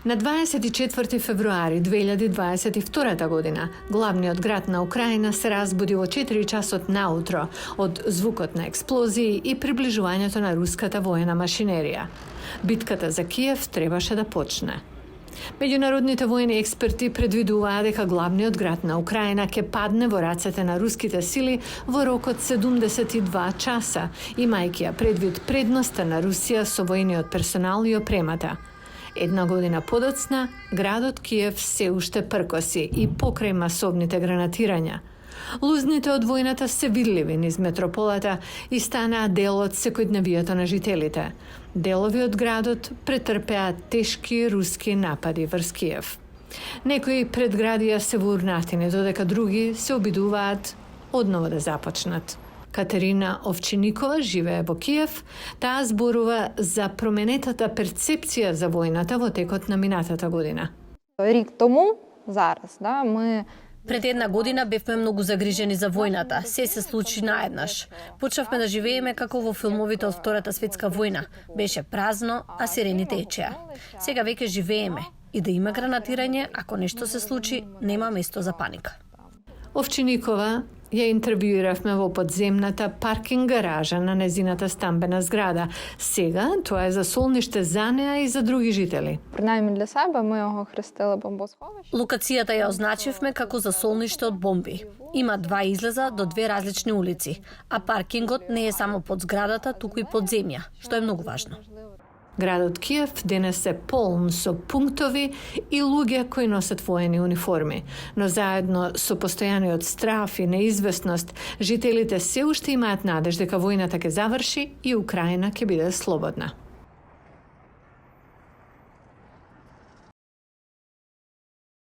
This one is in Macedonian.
На 24 февруари 2022 година, главниот град на Украина се разбуди во 4 часот наутро од звукот на експлозии и приближувањето на руската воена машинерија. Битката за Киев требаше да почне. Меѓународните воени експерти предвидуваа дека главниот град на Украина ќе падне во рацете на руските сили во рокот 72 часа, имајќи ја предвид предноста на Русија со војниот персонал и опремата. Една година подоцна, градот Киев се уште пркоси и покрај масовните гранатирања. Лузните од војната се видливи низ метрополата и станаа дел од секојдневието на жителите. Делови од градот претрпеа тешки руски напади врз Киев. Некои предградија се во урнатини, додека други се обидуваат одново да започнат. Катерина Овчиникова живее во Киев. Таа зборува за променетата перцепција за војната во текот на минатата година. Рік тому, зараз, ми Пред една година бевме многу загрижени за војната. Се случи наеднаш. Почнавме да живееме како во филмовите од Втората светска војна. Беше празно, а сирени течеа. Сега веќе живееме. И да има гранатирање, ако нешто се случи, нема место за паника. Овчиникова ја интервјуиравме во подземната паркинг гаража на незината стамбена зграда. Сега тоа е за солниште за неа и за други жители. принаймні для себе ми його хрестили бомбосховище. Локацијата ја означивме како засолниште од бомби. Има два излеза до две различни улици, а паркингот не е само под зградата, туку и под земја, што е многу важно. Градот Киев денес е полн со пунктови и луѓе кои носат воени униформи, но заедно со постојаниот страф и неизвестност, жителите се уште имаат надеж дека војната ќе заврши и Украина ќе биде слободна.